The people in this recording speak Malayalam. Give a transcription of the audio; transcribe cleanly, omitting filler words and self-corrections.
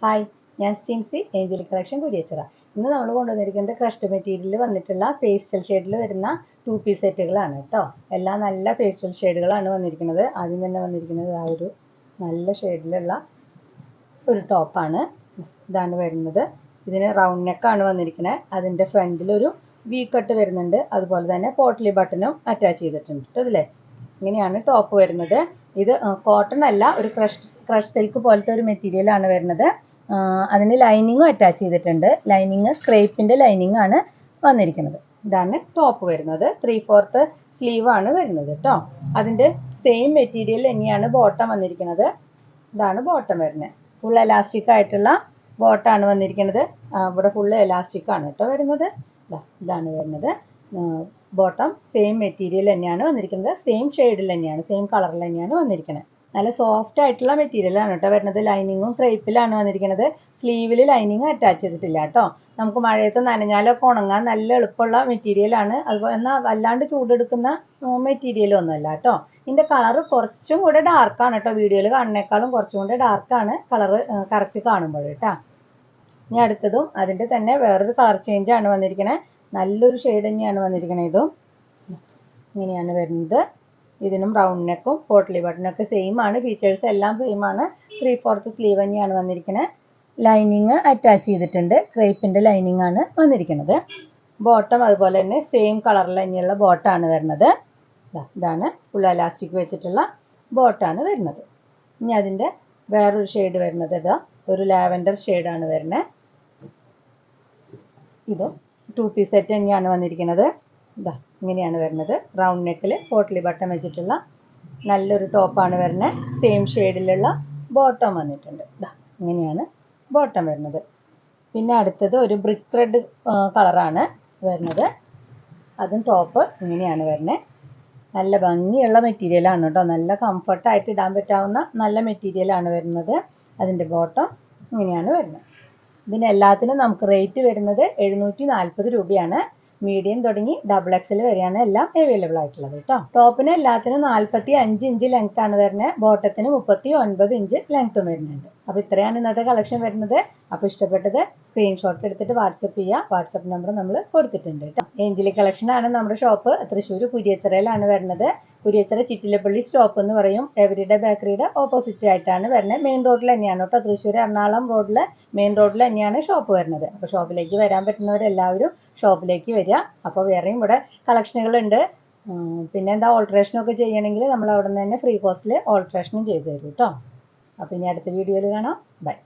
ഹായ്, ഞാൻ സിൻസി ഏഞ്ചലിക് കളക്ഷൻ കുരിയച്ചിറ. ഇന്ന് നമ്മൾ കൊണ്ടുവന്നിരിക്കുന്നത് ക്രഷ്ഡ് മെറ്റീരിയലിൽ വന്നിട്ടുള്ള പേസ്റ്റൽ ഷെയ്ഡിൽ വരുന്ന 2 പീസ് സെറ്റുകളാണ് കേട്ടോ. എല്ലാം നല്ല പേസ്റ്റൽ ഷെയ്ഡുകളാണ് വന്നിരിക്കുന്നത്. ആദ്യം തന്നെ വന്നിരിക്കുന്നത് ആ ഒരു നല്ല ഷെയ്ഡിലുള്ള ഒരു ടോപ്പാണ്. ഇതാണ് വരുന്നത്. ഇതിന് റൗണ്ട് നെക്കാണ് വന്നിരിക്കുന്നത്. അതിൻ്റെ ഫ്രണ്ടിലൊരു വി കട്ട് വരുന്നുണ്ട്. അതുപോലെ തന്നെ പോട്ട്ലി ബട്ടണും അറ്റാച്ച് ചെയ്തിട്ടുണ്ട് കേട്ടോ. ഇതിലെ ഇങ്ങനെയാണ് ടോപ്പ് വരുന്നത്. ഇത് കോട്ടൺ അല്ല, ഒരു ക്രഷ് സിൽക്ക് പോലത്തെ ഒരു മെറ്റീരിയലാണ് വരുന്നത്. അതിന് ലൈനിങ്ങും അറ്റാച്ച് ചെയ്തിട്ടുണ്ട്. ലൈനിങ് ക്രേപ്പിൻ്റെ ലൈനിങ് ആണ് വന്നിരിക്കുന്നത്. ഇതാണ് ടോപ്പ് വരുന്നത്. 3/4 സ്ലീവ് ആണ് വരുന്നത് കേട്ടോ. അതിൻ്റെ സെയിം മെറ്റീരിയൽ തന്നെയാണ് ബോട്ടം വന്നിരിക്കുന്നത്. ഇതാണ് ബോട്ടം വരുന്നത്. ഫുൾ എലാസ്റ്റിക് ആയിട്ടുള്ള ബോട്ടാണ് വന്നിരിക്കുന്നത്. ഇവിടെ ഫുള്ള് എലാസ്റ്റിക് ആണ് കേട്ടോ വരുന്നത്. ഇതാണ് വരുന്നത്. ബോട്ടം സെയിം മെറ്റീരിയൽ തന്നെയാണ് വന്നിരിക്കുന്നത്. സെയിം ഷെയ്ഡിൽ തന്നെയാണ്, സെയിം കളറിൽ തന്നെയാണ് വന്നിരിക്കുന്നത്. നല്ല സോഫ്റ്റ് ആയിട്ടുള്ള മെറ്റീരിയലാണ് കേട്ടോ വരുന്നത്. ലൈനിങ്ങും ക്രേപ്പിലാണ് വന്നിരിക്കുന്നത്. സ്ലീവിൽ ലൈനിങ് അറ്റാച്ച് ചെയ്തിട്ടില്ല കേട്ടോ. നമുക്ക് മഴയത്ത് നനഞ്ഞാലൊക്കെ ഉണങ്ങാൻ നല്ല എളുപ്പമുള്ള മെറ്റീരിയലാണ്. അതുപോലെ എന്നാൽ വല്ലാണ്ട് ചൂടെടുക്കുന്ന മെറ്റീരിയലും ഒന്നുമല്ല കേട്ടോ. ഇതിൻ്റെ കളറ് കുറച്ചും കൂടെ ഡാർക്കാണ് കേട്ടോ. വീഡിയോയിൽ കാണുന്നേക്കാളും കുറച്ചും കൂടെ ഡാർക്കാണ് കളറ് കറക്റ്റ് കാണുമ്പോൾ കേട്ടോ. ഇനി അടുത്തതും അതിൻ്റെ തന്നെ വേറൊരു കളർ ചേഞ്ച് ആണ് വന്നിരിക്കുന്നത്. നല്ലൊരു ഷെയ്ഡ് തന്നെയാണ് വന്നിരിക്കുന്നത്. ഇതും ഇങ്ങനെയാണ് വരുന്നത്. ഇതിനും റൗണ്ട് നെക്കും പോട്ട്ലി ബട്ടണൊക്കെ സെയിം ആണ്. ഫീച്ചേഴ്സ് എല്ലാം സെയിം ആണ്. 3/4 സ്ലീവ് തന്നെയാണ് വന്നിരിക്കുന്നത്. ലൈനിങ് അറ്റാച്ച് ചെയ്തിട്ടുണ്ട്. ക്രേപ്പിൻ്റെ ലൈനിങ് ആണ് വന്നിരിക്കുന്നത്. ബോട്ടം അതുപോലെ തന്നെ സെയിം കളറിൽ തന്നെയുള്ള ബോട്ടാണ് വരുന്നത്. ഇതാണ് ഫുൾ എലാസ്റ്റിക് വെച്ചിട്ടുള്ള ബോട്ടാണ് വരുന്നത്. ഇനി അതിൻ്റെ വേറൊരു ഷെയ്ഡ് വരുന്നത് ഇതാ ഒരു ലാവൻഡർ ഷെയ്ഡാണ് വരുന്നത്. ഇതും 2 പീസ് സെറ്റ് തന്നെയാണ് വന്നിരിക്കുന്നത്. ഇതാ ഇങ്ങനെയാണ് വരുന്നത്. റൗണ്ട് നെക്കിൽ പോട്ട്ലി ബട്ടൺ വെച്ചിട്ടുള്ള നല്ലൊരു ടോപ്പാണ് വരുന്നത്. സെയിം ഷെയ്ഡിലുള്ള ബോട്ടം വന്നിട്ടുണ്ട്. ഇതാ ഇങ്ങനെയാണ് ബോട്ടം വരുന്നത്. പിന്നെ അടുത്തത് ഒരു ബ്രിക്ക് റെഡ് കളറാണ് വരുന്നത്. അതും ടോപ്പ് ഇങ്ങനെയാണ് വരുന്നത്. നല്ല ഭംഗിയുള്ള മെറ്റീരിയലാണ് കേട്ടോ. നല്ല കംഫർട്ടായിട്ട് ഇടാൻ പറ്റാവുന്ന നല്ല മെറ്റീരിയലാണ് വരുന്നത്. അതിൻ്റെ ബോട്ടം ഇങ്ങനെയാണ് വരുന്നത്. ഇതിനെല്ലാത്തിനും നമുക്ക് റേറ്റ് വരുന്നത് 740 രൂപയാണ്. മീഡിയം തുടങ്ങി XXL വരെയാണ് എല്ലാം അവൈലബിൾ ആയിട്ടുള്ളത് കേട്ടോ. ടോപ്പിന് എല്ലാത്തിനും 45 ഇഞ്ച് ലെങ്ത് ആണ് വരുന്നത്. ബോട്ടത്തിന് 39 ഇഞ്ച് ലെങ്ത്തും വരുന്നുണ്ട്. അപ്പോൾ ഇത്രയാണ് ഇന്നത്തെ കളക്ഷൻ വരുന്നത്. അപ്പോൾ ഇഷ്ടപ്പെട്ടത് സ്ക്രീൻഷോട്ട് എടുത്തിട്ട് വാട്സപ്പ് ചെയ്യുക. വാട്സപ്പ് നമ്പർ നമ്മൾ കൊടുത്തിട്ടുണ്ട് കേട്ടോ. ഏഞ്ചലിക് കളക്ഷൻ ആണ് നമ്മുടെ ഷോപ്പ്. തൃശ്ശൂർ കുരിയച്ചിറയിലാണ് വരുന്നത്. കുരിയച്ചിറ ചിറ്റിലപ്പള്ളി സ്റ്റോപ്പ് എന്ന് പറയും. എവരിഡേ ബേക്കറിയുടെ ഓപ്പോസിറ്റ് ആയിട്ടാണ് വരുന്നത്. മെയിൻ റോഡിൽ തന്നെയാണ് കേട്ടോ. തൃശ്ശൂർ എറണാകുളം റോഡിൽ മെയിൻ റോഡിൽ തന്നെയാണ് ഷോപ്പ് വരുന്നത്. അപ്പോൾ ഷോപ്പിലേക്ക് വരാൻ പറ്റുന്നവരെല്ലാവരും ഷോപ്പിലേക്ക് വരിക. അപ്പോൾ വേറെയും ഇവിടെ കളക്ഷനുകളുണ്ട്. പിന്നെ എന്താ ഓൾട്രേഷനൊക്കെ ചെയ്യണമെങ്കിൽ നമ്മൾ അവിടെ നിന്ന് തന്നെ ഫ്രീ കോസ്റ്റിൽ ഓൾട്രേഷനും ചെയ്തു തരും കേട്ടോ. അപ്പോൾ ഇനി അടുത്ത വീഡിയോയിൽ കാണാം. ബൈ.